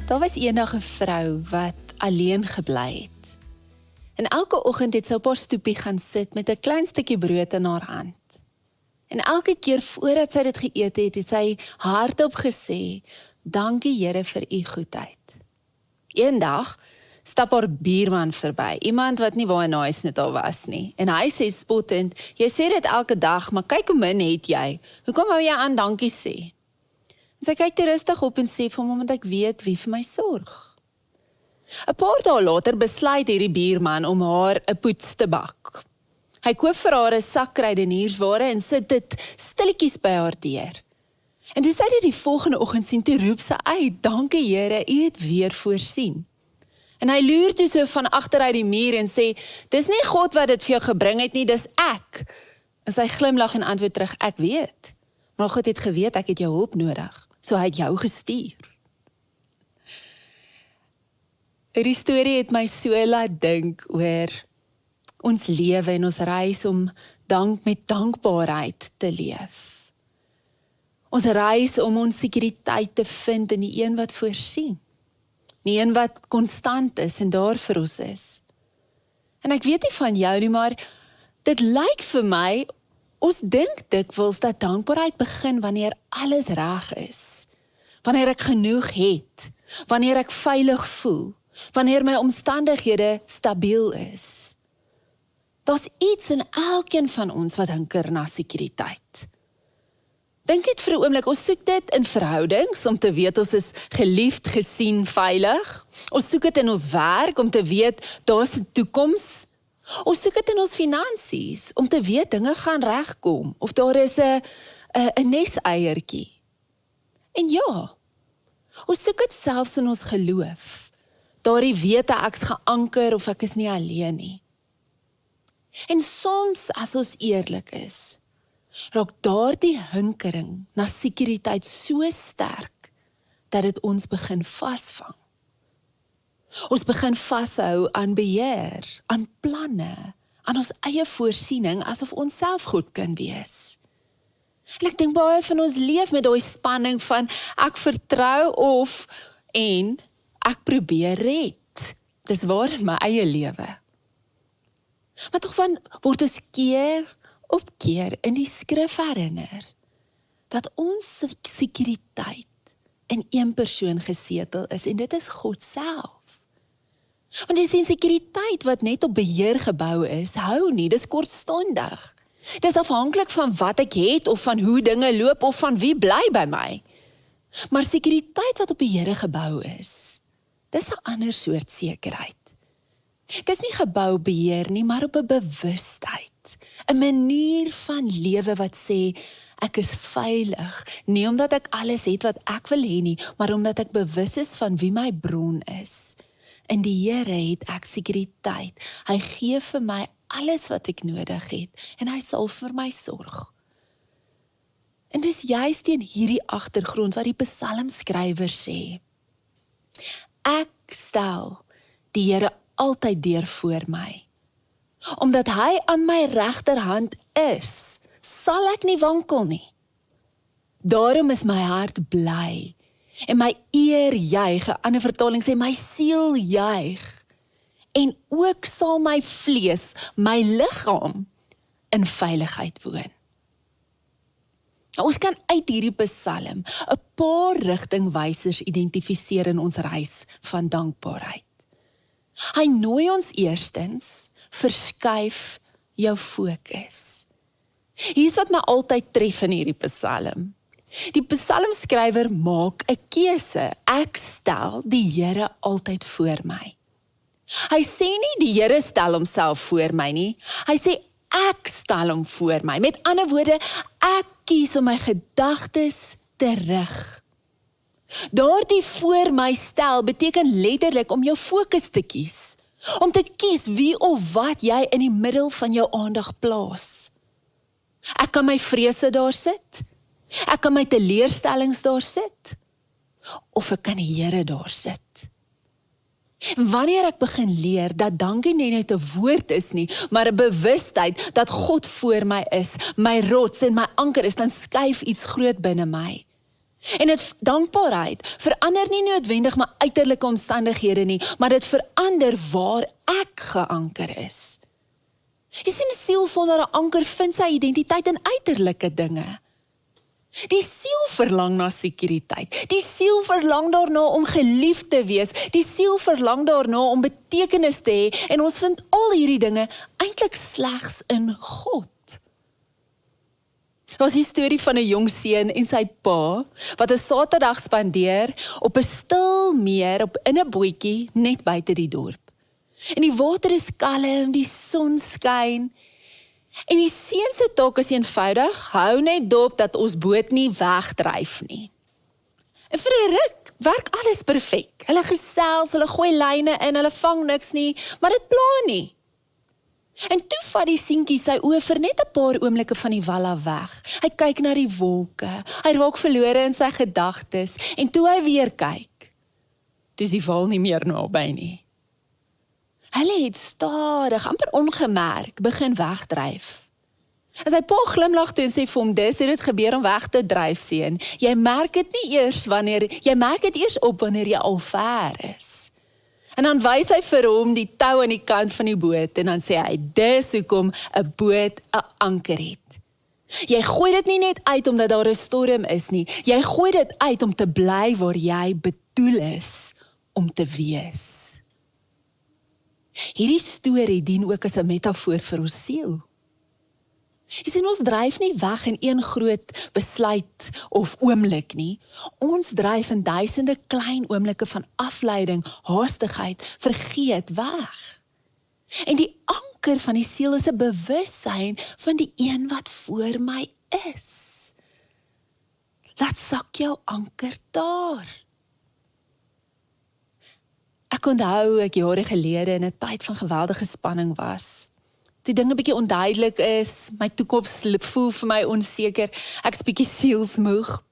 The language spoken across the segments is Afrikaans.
Daar was eendag 'n vrou wat alleen gebly het. En elke oggend het sy op haar stoepie gaan sit met 'n klein stukkie brood in haar hand. En elke keer voordat sy dit geëet het, het sy hardop gesê, "Dankie Here vir u goedheid." Eendag stap haar buurman verby, iemand wat nie baie nice met haar was nie. En hy sê spottend, "Jy sê dit elke dag, maar kyk hoe min het jy. Hoekom hou jy aan dankie sê?" En sy kyk rustig op en sê vir hom, "Omdat ek weet wie vir my sorg." 'n Paar dae later besluit hierdie buurman om haar 'n poets te bak. Hy koop vir haar 'n sak kruideniersware en sit dit stilletjies by haar deur. En toe sy dit die volgende oggend sien, toe roep sy uit, "Dankie Here, u het weer voorsien." En hy loer toe so van agteruit die muur en sê, "Dis nie God wat dit vir jou gebring het nie, dis ek." En sy glimlag en antwoord terug, "Ek weet, maar God het geweet ek het jou hulp nodig, so hy het jou gestuur." Die storie het my so laat dink oor ons lewe en ons reis om met dankbaarheid te leef. Ons reis om ons sekuriteit te vind in die een wat voorsien. Die een wat konstant is en daar vir ons is. En ek weet nie van jou nie, maar dit lyk vir my, ons dink dikwels dat dankbaarheid begin wanneer alles reg is. Wanneer ek genoeg het. Wanneer ek veilig voel. Wanneer my omstandighede stabiel is. Daar's iets in elkeen van ons wat hinker na sekuriteit. Dink net vir 'n oomblik, ons soek dit in verhoudings om te weet ons is geliefd, gesien, veilig. Ons soek dit in ons werk om te weet daar's 'n toekoms. Ons soek dit in ons finansies om te weet dinge gaan regkom of daar is 'n neseiertjie. En ja, ons soek dit selfs in ons geloof. Daardie wete ek's geanker of ek is nie alleen nie. En soms as ons eerlik is, raak daardie hinkering na sekuriteit so sterk, dat dit ons begin vasvang. Ons begin vashou aan beheer, aan planne, aan ons eie voorsiening, asof ons self goed kan wees. En ek dink baie van ons leef met daai spanning van, ek vertrou en ek probeer red. Dis waar in my eie lewe. Maar tog word ons keer op keer in die skrif herinner, dat ons sekuriteit in een persoon gesetel is, en dit is God self. Want jy sien, sekuriteit wat net op beheer gebou is, hou nie, dis kortstondig. Dis afhanklik van wat ek het, of van hoe dinge loop, of van wie bly by my. Maar sekuriteit wat op beheer gebou is, dis 'n ander soort sekerheid. Dis nie gebou op beheer nie, maar op 'n bewustheid. 'n manier van lewe wat sê, ek is veilig, nie omdat ek alles het wat ek wil hê nie, maar omdat ek bewus is van wie my bron is. In die Here het ek sekuriteit. Hy gee vir my alles wat ek nodig het, en hy sal vir my sorg. En dis juist teen hierdie agtergrond wat die psalmskrywer sê, ek stel die Here altyd deur voor my. Omdat hy aan my regterhand is, sal ek nie wankel nie. Daarom is my hart bly, en my eer juig, 'n ander vertaling sê, my siel juig, en ook sal my vlees, my liggaam, in veiligheid woon. Ons kan uit hierdie psalm 'n paar rigtingwysers identifiseer in ons reis van dankbaarheid. Hy nooi ons eerstens, verskuif jou fokus. Hier is wat my altyd tref in hierdie psalm. Die psalmskrywer maak 'n keuse. Ek stel die Here altyd voor my. Hy sê nie die Here stel homself voor my nie. Hy sê ek stel hom voor my. Met ander woorde, ek kies om my gedagtes te rig. Daardie voor my stel beteken letterlik om jou fokus te kies. Om te kies wie of wat jy in die middel van jou aandag plaas. Ek kan my vrese daar sit. Ek kan my teleurstellings daar sit. Of ek kan die Here daar sit. En wanneer ek begin leer dat dankie nie net 'n woord is nie, maar 'n bewustheid dat God voor my is, my rots en my anker is, dan skuif iets groot binne my. En dankbaarheid verander nie noodwendig my uiterlike omstandighede nie, maar dit verander waar ek geanker is. Jy sien, 'n siel sonder 'n anker vind sy identiteit in uiterlike dinge. Die siel verlang na sekuriteit. Die siel verlang daarna om geliefd te wees. Die siel verlang daarna om betekenis te hê. En ons vind al hierdie dinge eintlik slegs in God. Dit was die storie van 'n jong seun en sy pa, wat 'n Saterdag spandeer op 'n stil meer in 'n bootjie net buite die dorp. En die water is kalm, die son skyn. En die seun se taak is eenvoudig, hou net dop dat ons boot nie wegdryf nie. En vir 'n ruk werk alles perfek. Hulle gesels, hulle gooi lyne in, hulle vang niks nie, maar dit pla nie. En toe vat die seentjie sy oë vir net 'n paar oomblikke van die wal af weg. Hy kyk na die wolke, hy raak verlore in sy gedagtes, en toe hy weer kyk, toe is die wal nie meer naby nie. Hulle het stadig, amper ongemerk, begin wegdryf. En sy pa glimlag toe en sê vir hom, dis hoe dit gebeur om weg te dryf, seun. Jy merk dit eers op wanneer jy al ver is. En dan wys hy vir hom die tou aan die kant van die boot, en dan sê hy, dis hoekom 'n boot 'n anker het. Jy gooi dit nie net uit omdat daar 'n storm is nie, jy gooi dit uit om te bly waar jy bedoel is om te wees. Hierdie storie dien ook as 'n metafoor vir ons siel. Jy sien, ons dryf nie weg in een groot besluit of oomblik nie. Ons dryf in duisende klein oomblikke van afleiding, haastigheid, vergeet weg. En die anker van die siel is 'n bewussyn van die een wat voor my is. Laat sak jou anker daar. Ek onthou ek jare gelede in 'n tyd van geweldige spanning was. Die dinge bietjie onduidelik is, my toekoms voel vir my onseker, ek's bietjie sielsmoeg.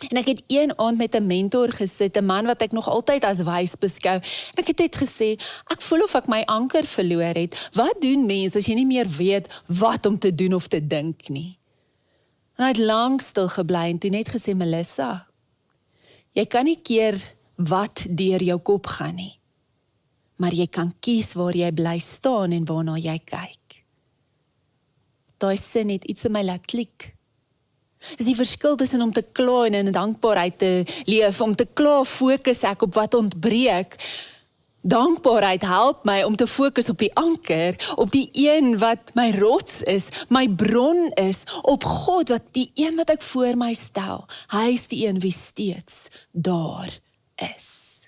En ek het een aand met 'n mentor gesit, 'n man wat ek nog altyd as wys beskou. En ek het net gesê, ek voel of ek my anker verloor het. Wat doen mens as jy nie meer weet wat om te doen of te dink nie? En hy het lank stil gebly en toe net gesê, Melissa, jy kan nie keer wat deur jou kop gaan nie, maar jy kan kies waar jy bly staan en waarna jy kyk. Daai sin het iets in my laat klik. Is die verskil tussen om te kla en in dankbaarheid te leef. Om te kla fokus ek op wat ontbreek. Dankbaarheid help my om te fokus op die anker, op die een wat my rots is, my bron is, op God, wat die een wat ek voor my stel. Hy is die een wie steeds daar is.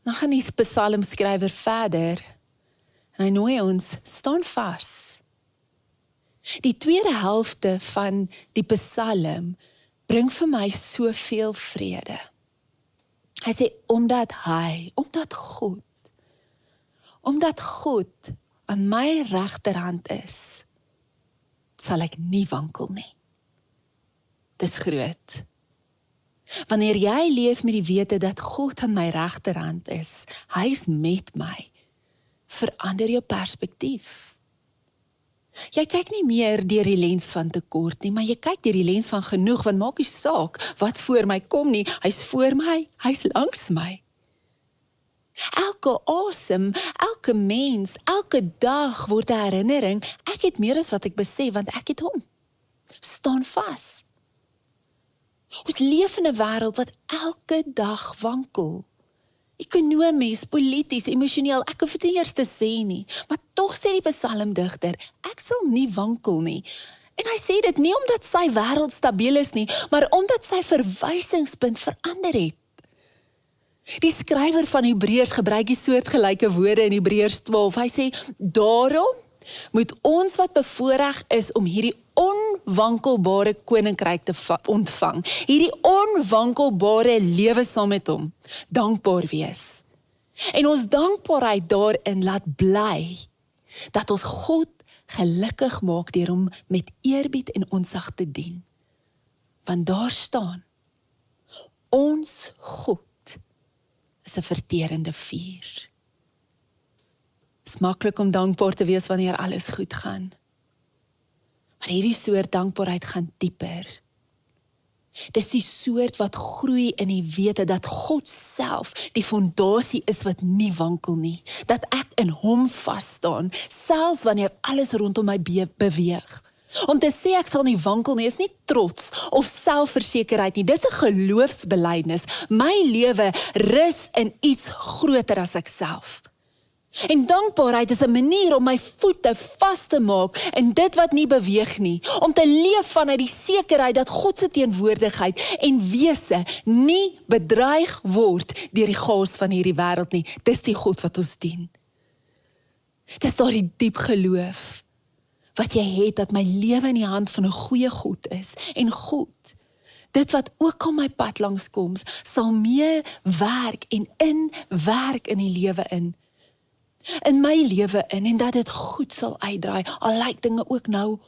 Dan gaan die psalmskrywer verder en hy nooi ons, staan vas. Die tweede helfte van die psalm bring vir my soveel vrede. Hy sê, omdat God aan my regterhand is, sal ek nie wankel nie. Dis groot. Wanneer jy leef met die wete dat God aan my regterhand is, hy is met my, verander jou perspektief. Jy kyk nie meer deur die lens van tekort nie, maar jy kyk deur die lens van genoeg, want maak nie saak wat voor my kom nie, hy's voor my, hy's langs my. Elke asem, elke mens, elke dag word 'n herinnering, ek het meer as wat ek besef, want ek het hom. Staan vas. Ons leef in 'n wêreld wat elke dag wankel. Ekonomies, polities, emosioneel, ek hoef dit nie eers te sê nie, maar tog sê die psalmdigter, ek sal nie wankel nie. En hy sê dit nie omdat sy wêreld stabiel is nie, maar omdat sy verwysingspunt verander het. Die skrywer van Hebreërs gebruik die soortgelyke woorde in Hebreërs 12. Hy sê, daarom moet ons wat bevoorreg is om hierdie onwankelbare koninkryk te ontvang, hierdie onwankelbare lewe saam met hom, dankbaar wees. En ons dankbaarheid daarin laat bly, dat ons God gelukkig maak deur hom met eerbied en ontzag te dien. Want daar staan, ons God is 'n verterende vuur. Dit is maklik om dankbaar te wees wanneer alles goed gaan. Maar hierdie soort dankbaarheid gaan dieper. Dis die soort wat groei in die wete dat God self die fondasie is wat nie wankel nie. Dat ek in hom vasstaan, selfs wanneer alles rondom my beweeg. Om te sê ek sal nie wankel nie, is nie trots of selfversekerheid nie. Dis 'n geloofsbelydenis. My lewe rus in iets groter as ek self. En dankbaarheid is 'n manier om my voete vas te maak in dit wat nie beweeg nie. Om te leef vanuit die sekerheid dat God se teenwoordigheid en wese nie bedreig word deur die chaos van hierdie wêreld nie. Dis die God wat ons dien. Dis daardie diep geloof wat jy het dat my lewe in die hand van 'n goeie God is. En God, dit wat ook al my pad langs kom, sal mee werk en inwerk in die lewe in my lewe en dat dit goed sal uitdraai, al lyk dinge ook nou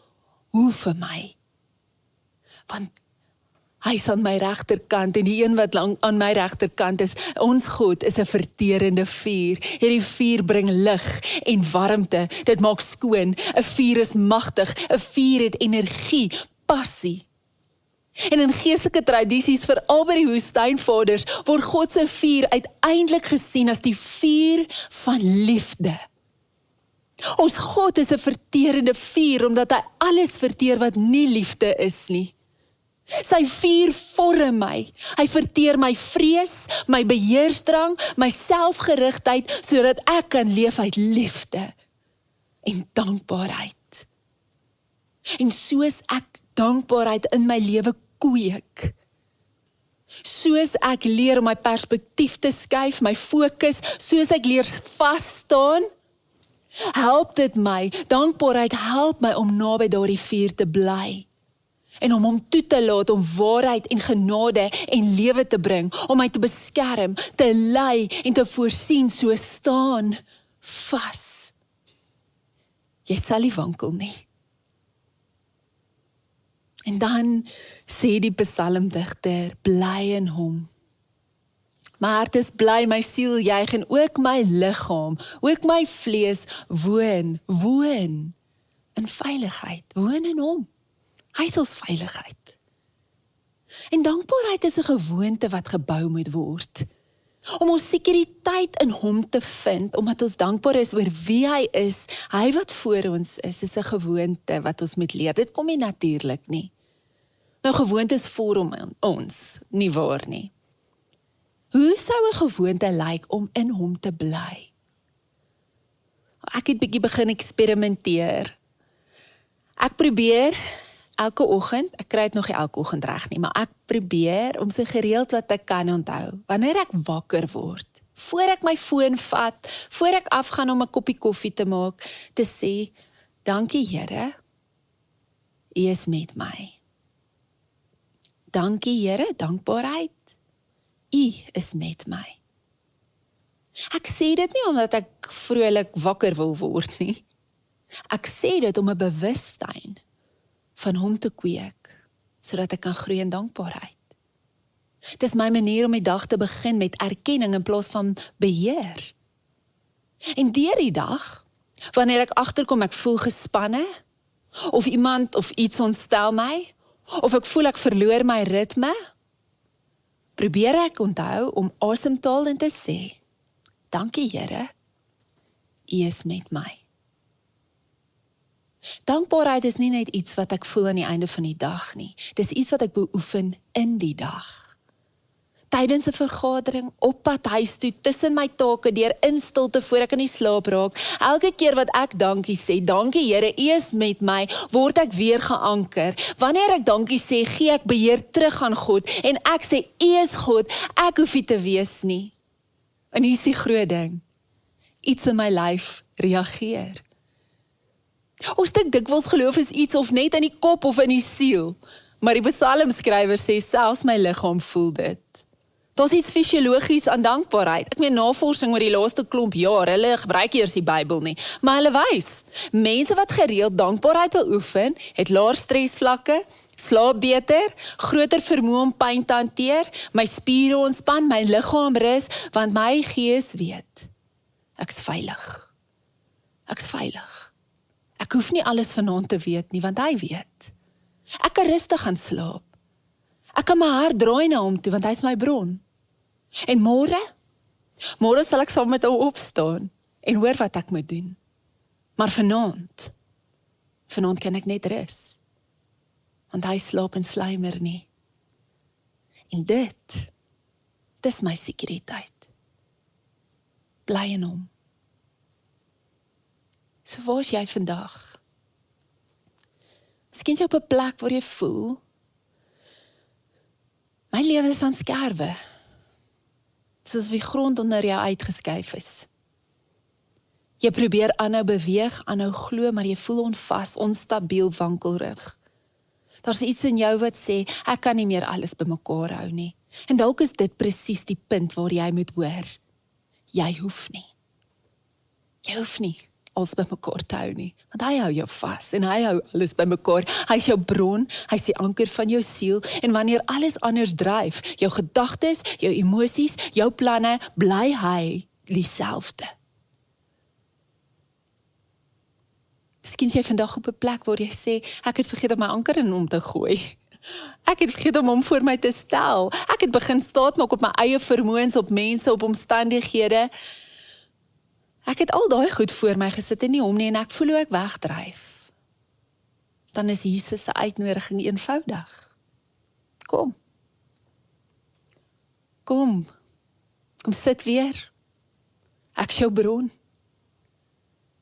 hoe vir my. Want hy is aan my regterkant en die een wat aan my regterkant is, ons God is 'n verterende vuur. Hierdie vuur bring lig en warmte, dit maak skoon. 'n Vuur is magtig, 'n vuur het energie, passie. En in geestelike tradisies, veral by die woestynvaders, word God se vuur uiteindelik gesien as die vuur van liefde. Ons God is 'n verterende vuur, omdat hy alles verteer wat nie liefde is nie. Sy vuur vorm my. Hy verteer my vrees, my beheersdrang, my selfgerigtheid, sodat ek kan leef uit liefde en dankbaarheid. En soos ek dankbaarheid in my lewe kweek, soos ek leer om my perspektief te skuif, my fokus, soos ek leer vas staan, help dit my, dankbaarheid help my om naby daardie vuur te bly. En om hom toe te laat om waarheid en genade en lewe te bring, om my te beskerm, te lei en te voorsien, so staan vas. Jy sal nie wankel nie. En dan sê die psalmdigter, bly in hom. My hart is bly, my siel juig en ook my liggaam, ook my vlees woon in veiligheid, woon in hom. Hy is ons veiligheid. En dankbaarheid is 'n gewoonte wat gebou moet word. Om ons sekuriteit in hom te vind, omdat ons dankbaar is oor wie hy is, hy wat voor ons is 'n gewoonte wat ons moet leer. Dit kom nie natuurlik nie. Nou, gewoontes vorm ons, nie waar nie. Hoe sou 'n gewoonte lyk om in hom te bly? Ek het bietjie begin eksperimenteer. Ek probeer elke oggend, ek kry dit nog nie elke oggend reg nie, maar ek probeer om so gereeld wat ek kan onthou, wanneer ek wakker word, voor ek my foon vat, voor ek afgaan om 'n koppie koffie te maak, te sê, dankie Here, U is met my. Dankie Here, dankbaarheid, U is met my. Ek sê dit nie omdat ek vrolik wakker wil word nie. Ek sê dit om 'n bewustheid van hom te kweek, sodat ek kan groei in dankbaarheid. Dit is my manier om die dag te begin met erkenning in plaas van beheer. En deur die dag, wanneer ek agterkom ek voel gespanne, of iemand of iets ontstel my, of ek voel ek verloor my ritme, probeer ek onthou om asem te haal en te sê, dankie Here, U is met my. Dankbaarheid is nie net iets wat ek voel aan die einde van die dag nie. Dis iets wat ek beoefen in die dag. Tydens 'n vergadering, op pad huis toe, tussen my take, deur in stilte voor ek in die slaap raak, elke keer wat ek dankie sê, dankie Here, U is met my, word ek weer geanker. Wanneer ek dankie sê, gee ek beheer terug aan God, en ek sê, U is God, ek hoef nie te wees nie. En hier is die groot ding, iets in my lyf reageer. Ons dink dikwels geloof is iets of net in die kop of in die siel, maar die psalmskrywer sê, selfs my liggaam voel dit. Daar's iets fisiologies aan dankbaarheid. Ek meen navorsing oor die laaste klomp jaar, hulle gebruik eers die Bybel nie, maar hulle wys, mense wat gereeld dankbaarheid beoefen, het laer stresvlakke, slaap beter, groter vermoë om pyn te hanteer, my spiere ontspan, my liggaam rus, want my gees weet, ek's veilig. Ek's veilig. Ek hoef nie alles vanaand te weet nie, want hy weet. Ek kan rustig gaan slaap. Ek kan my hart draai na hom toe, want hy is my bron. En môre sal ek saam met hom opstaan en hoor wat ek moet doen. Maar vanaand kan ek net rus, want hy slaap en sluimer nie. En dis my sekuriteit. Bly in hom. So waar is jy vandag? Miskien is jy op 'n plek waar jy voel, my lewe is aan skerwe. Soos die grond onder jou uitgeskuif is. Jy probeer aanhou beweeg, aanhou glo, maar jy voel onvas, onstabiel, wankelrig. Daar's iets in jou wat sê, ek kan nie meer alles bymekaar hou nie. En dalk is dit presies die punt waar jy moet hoor. Jy hoef nie. Jy hoef nie alles bymekaar te hou nie. Want hy hou jou vas en hy hou alles bymekaar. Hy is jou bron, hy is die anker van jou siel. En wanneer alles anders dryf, jou gedagtes, jou emosies, jou planne, bly hy dieselfde. Miskien is jy vandag op 'n plek waar jy sê, ek het vergeet om my anker in hom te gooi. Ek het vergeet om hom voor my te stel. Ek het begin staat maak op my eie vermoëns, op mense, op omstandighede. Ek het al daai goed voor my gesit en nie hom nie, en ek voel hoe ek wegdryf. Dan is Jesus se uitnodiging eenvoudig. Kom sit weer. Ek is jou bron.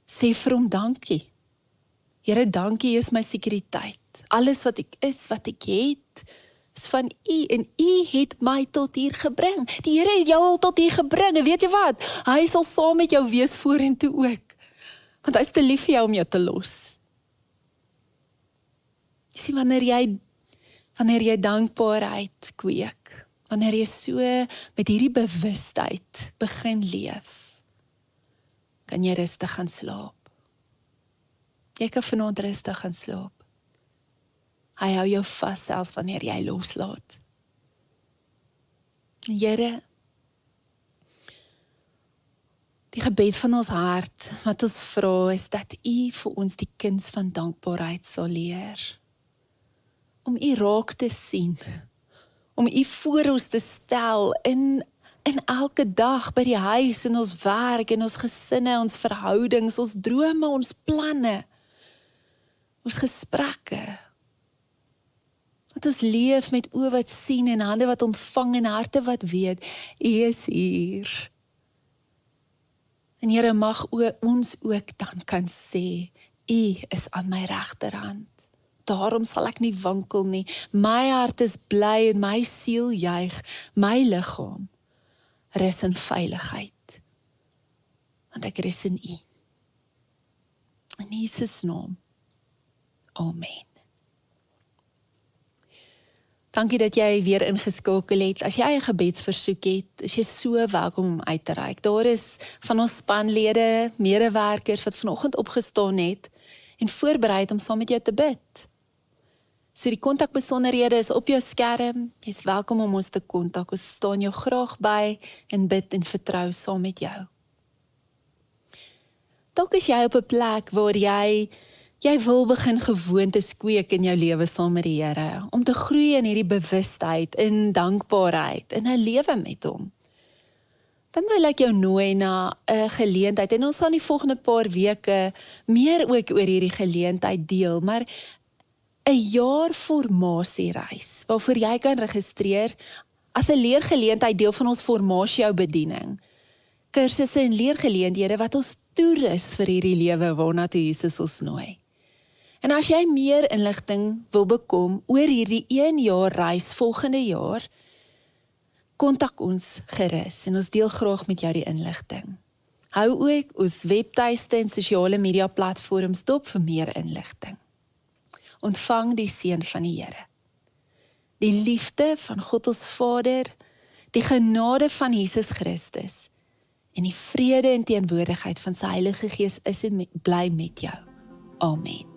Sê vir hom dankie. Here, dankie, U is my sekuriteit. Alles wat ek is, wat ek het, is van U, en U het my tot hier gebring. Die Here het jou al tot hier gebring, en weet jy wat? Hy sal saam met jou wees vorentoe ook. Want hy is te lief vir jou om jou te los. Jy sien, wanneer jy dankbaarheid kweek, wanneer jy so met hierdie bewustheid begin leef, kan jy rustig gaan slaap. Jy kan vanaand rustig gaan slaap. Hy hou jou vas selfs wanneer jy loslaat. Here, die gebed van ons hart, wat ons vra, is dat U vir ons die kuns van dankbaarheid sal leer. Om U raak te sien, om U voor ons te stel in elke dag by die huis, in ons werk, in ons gesinne, ons verhoudings, ons drome, ons planne, ons gesprekke. Dat ons leef met oë wat sien en hande wat ontvang en harte wat weet, U is hier. En Here, mag ons ook dan kan sê, U is aan my regterhand. Daarom sal ek nie wankel nie. My hart is bly en my siel juig, my liggaam rus in veiligheid. Want ek rus in U. In Jesus naam. Amen. Dankie dat jy weer ingeskakel het. As jy 'n gebedsversoek het, is jy so welkom om uit te reik. Daar is van ons spanlede, medewerkers wat vanoggend opgestaan het en voorberei het om saam met jou te bid. So die kontakbesonderhede is op jou skerm. Jy is welkom om ons te kontak. Ons staan jou graag by en bid en vertrou saam met jou. Dalk is jy op 'n plek waar jy wil begin gewoontes kweek in jou lewe saam met die Here, om te groei in hierdie bewustheid, in dankbaarheid, in 'n lewe met hom. Dan wil ek jou nooi na 'n geleentheid, en ons sal die volgende paar weke meer ook oor hierdie geleentheid deel, maar 'n jaar formasiereis, waarvoor jy kan registreer as 'n leergeleentheid, deel van ons formasie jou bediening. Kursusse en leergeleenthede wat ons toerus vir hierdie lewe waarna toe Jesus ons nooi. En as jy meer inligting wil bekom oor hierdie 1 jaar reis volgende jaar, kontak ons gerus en ons deel graag met jou die inligting. Hou ook ons webtuiste en sosiale media platforms dop vir meer inligting. Ontvang die seën van die Here. Die liefde van God ons Vader, die genade van Jesus Christus en die vrede en teenwoordigheid van sy Heilige Gees is en bly met jou. Amen.